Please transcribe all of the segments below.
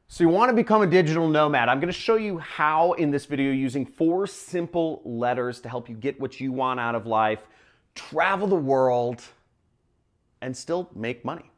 So you want to become a digital nomad. I'm going to show you how in this video using 4 simple letters to help you get what you want out of life, travel the world, and still make money.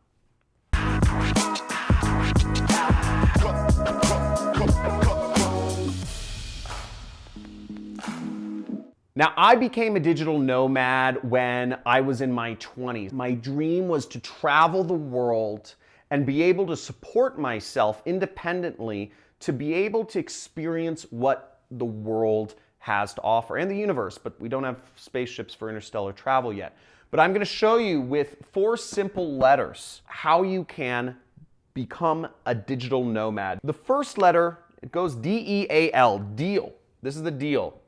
Now, I became a digital nomad when I was in my 20s. My dream was to travel the world and be able to support myself independently to be able to experience what the world has to offer and the universe, but we don't have spaceships for interstellar travel yet. But I'm going to show you with 4 simple letters how you can become a digital nomad. The first letter, it goes D-E-A-L, deal. This is the deal.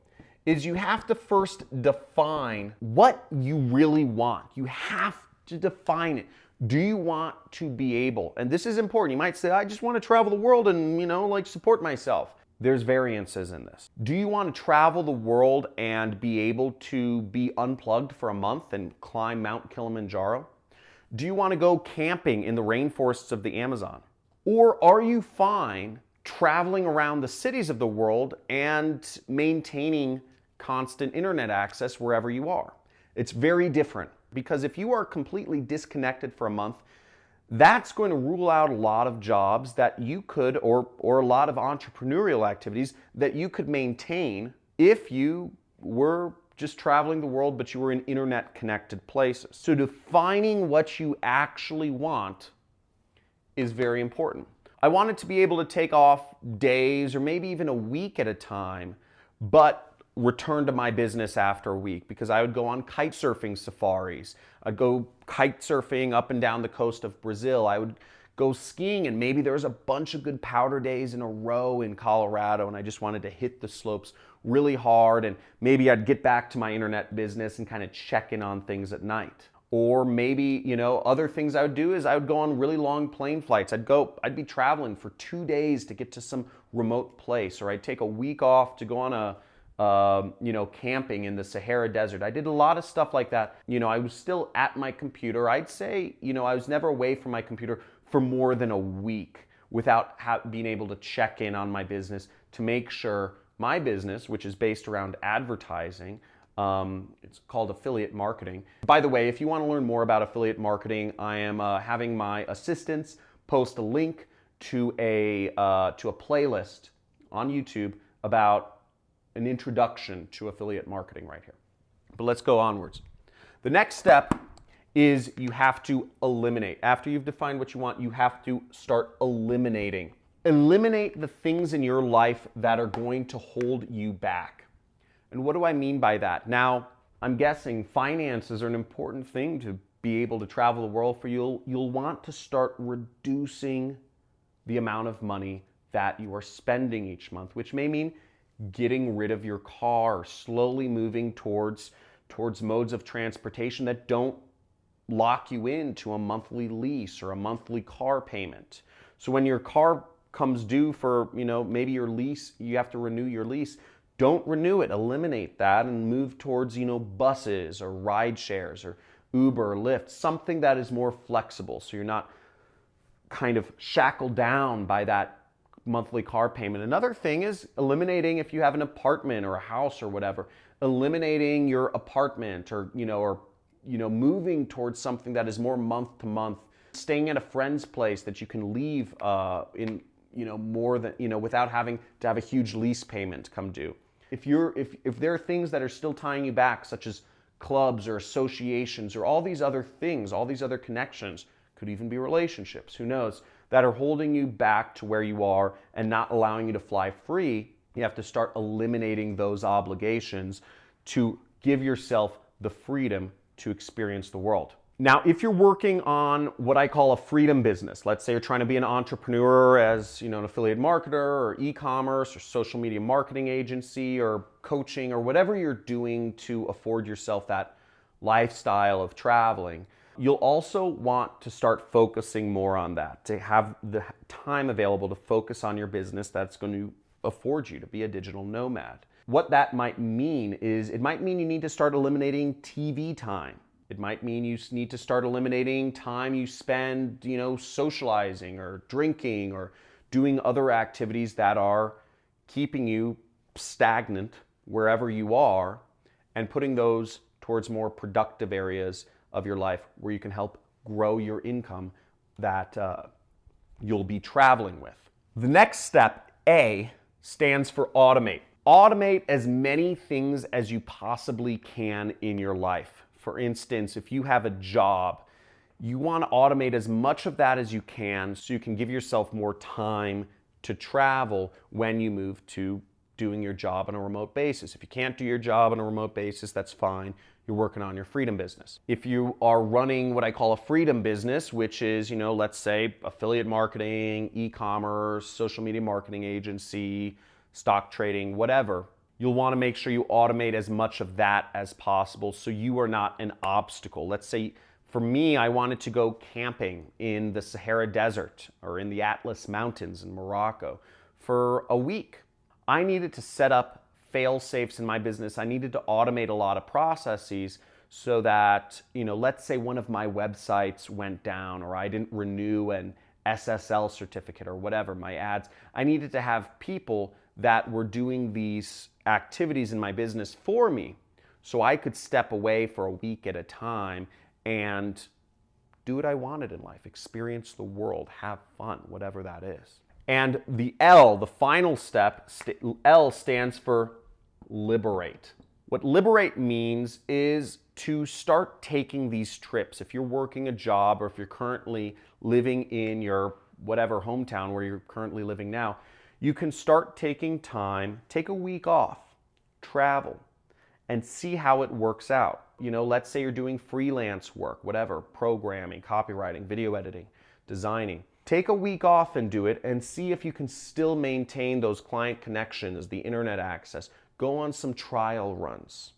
Is you have to first define what you really want. You have to define it. Do you want to be able, and this is important, you might say, I just want to travel the world and, like support myself. There's variances in this. Do you want to travel the world and be able to be unplugged for a month and climb Mount Kilimanjaro? Do you want to go camping in the rainforests of the Amazon? Or are you fine traveling around the cities of the world and maintaining constant internet access wherever you are? It's very different, because if you are completely disconnected for a month, that's going to rule out a lot of jobs that you could, or a lot of entrepreneurial activities that you could maintain if you were just traveling the world, but you were in internet connected places. So defining what you actually want is very important. I wanted to be able to take off days or maybe even a week at a time, but return to my business after a week, because I would go on kite surfing safaris. I'd go kite surfing up and down the coast of Brazil. I would go skiing, and maybe there was a bunch of good powder days in a row in Colorado, and I just wanted to hit the slopes really hard, and maybe I'd get back to my internet business and kind of check in on things at night. Or maybe, other things I would do is I would go on really long plane flights. I'd be traveling for 2 days to get to some remote place, or I'd take a week off to go on a camping in the Sahara Desert. I did a lot of stuff like that. I was still at my computer. I'd say, I was never away from my computer for more than a week without being able to check in on my business to make sure my business, which is based around advertising, it's called affiliate marketing. By the way, if you want to learn more about affiliate marketing, I am having my assistants post a link to a playlist on YouTube about an introduction to affiliate marketing right here. But let's go onwards. The next step is you have to eliminate. After you've defined what you want, you have to start eliminating. Eliminate the things in your life that are going to hold you back. And what do I mean by that? Now, I'm guessing finances are an important thing to be able to travel the world for you. You'll want to start reducing the amount of money that you are spending each month, which may mean getting rid of your car, slowly moving towards modes of transportation that don't lock you into a monthly lease or a monthly car payment. So when your car comes due for, maybe your lease, you have to renew your lease, don't renew it, eliminate that and move towards, buses or ride shares or Uber or Lyft, something that is more flexible so you're not kind of shackled down by that monthly car payment. Another thing is eliminating, if you have an apartment or a house or whatever, eliminating your apartment or moving towards something that is more month to month, staying at a friend's place that you can leave in more than without having to have a huge lease payment come due. If there are things that are still tying you back, such as clubs or associations or all these other things, all these other connections, could even be relationships, who knows, that are holding you back to where you are and not allowing you to fly free, you have to start eliminating those obligations to give yourself the freedom to experience the world. Now, if you're working on what I call a freedom business, let's say you're trying to be an entrepreneur as an affiliate marketer or e-commerce or social media marketing agency or coaching or whatever you're doing to afford yourself that lifestyle of traveling, you'll also want to start focusing more on that, to have the time available to focus on your business that's going to afford you to be a digital nomad. What that might mean is, it might mean you need to start eliminating TV time. It might mean you need to start eliminating time you spend, socializing or drinking or doing other activities that are keeping you stagnant wherever you are, and putting those towards more productive areas of your life where you can help grow your income that you'll be traveling with. The next step, A, stands for automate. Automate as many things as you possibly can in your life. For instance, if you have a job, you want to automate as much of that as you can so you can give yourself more time to travel when you move to doing your job on a remote basis. If you can't do your job on a remote basis, that's fine. You're working on your freedom business. If you are running what I call a freedom business, which is, let's say affiliate marketing, e-commerce, social media marketing agency, stock trading, whatever, you'll want to make sure you automate as much of that as possible so you are not an obstacle. Let's say for me, I wanted to go camping in the Sahara Desert or in the Atlas Mountains in Morocco for a week. I needed to set up fail-safes in my business. I needed to automate a lot of processes so that, let's say one of my websites went down or I didn't renew an SSL certificate or whatever, my ads. I needed to have people that were doing these activities in my business for me so I could step away for a week at a time and do what I wanted in life, experience the world, have fun, whatever that is. And the L, the final step, L stands for liberate. What liberate means is to start taking these trips. If you're working a job or if you're currently living in your whatever hometown where you're currently living now, you can start taking time, take a week off, travel, and see how it works out. Let's say you're doing freelance work, whatever, programming, copywriting, video editing, designing. Take a week off and do it and see if you can still maintain those client connections, the internet access. Go on some trial runs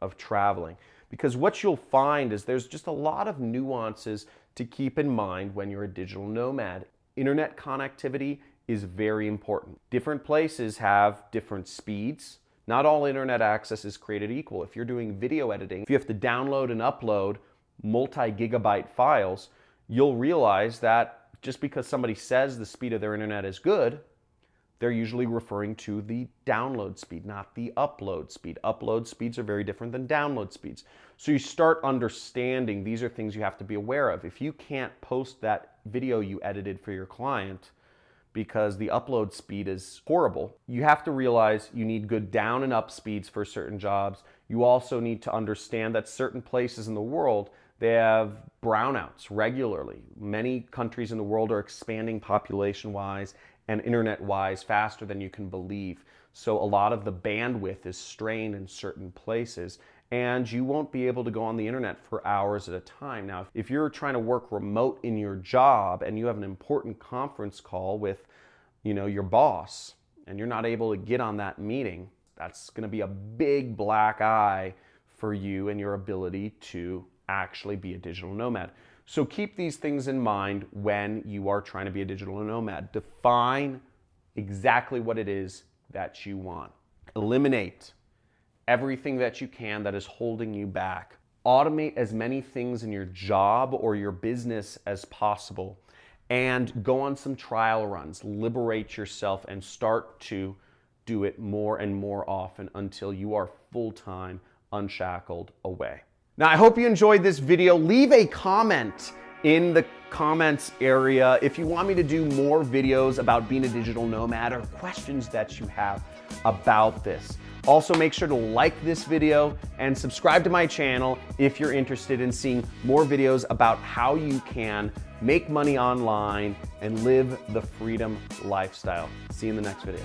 of traveling. Because what you'll find is there's just a lot of nuances to keep in mind when you're a digital nomad. Internet connectivity is very important. Different places have different speeds. Not all internet access is created equal. If you're doing video editing, if you have to download and upload multi-gigabyte files, you'll realize that just because somebody says the speed of their internet is good, they're usually referring to the download speed, not the upload speed. Upload speeds are very different than download speeds. So you start understanding these are things you have to be aware of. If you can't post that video you edited for your client because the upload speed is horrible, you have to realize you need good down and up speeds for certain jobs. You also need to understand that certain places in the world, they have brownouts regularly. Many countries in the world are expanding population-wise and internet-wise faster than you can believe. So a lot of the bandwidth is strained in certain places, and you won't be able to go on the internet for hours at a time. Now, if you're trying to work remote in your job and you have an important conference call with, your boss, and you're not able to get on that meeting, that's going to be a big black eye for you and your ability to actually be a digital nomad. So keep these things in mind when you are trying to be a digital nomad. Define exactly what it is that you want. Eliminate everything that you can that is holding you back. Automate as many things in your job or your business as possible, and go on some trial runs. Liberate yourself and start to do it more and more often until you are full-time, unshackled away. Now, I hope you enjoyed this video. Leave a comment in the comments area if you want me to do more videos about being a digital nomad or questions that you have about this. Also, make sure to like this video and subscribe to my channel if you're interested in seeing more videos about how you can make money online and live the freedom lifestyle. See you in the next video.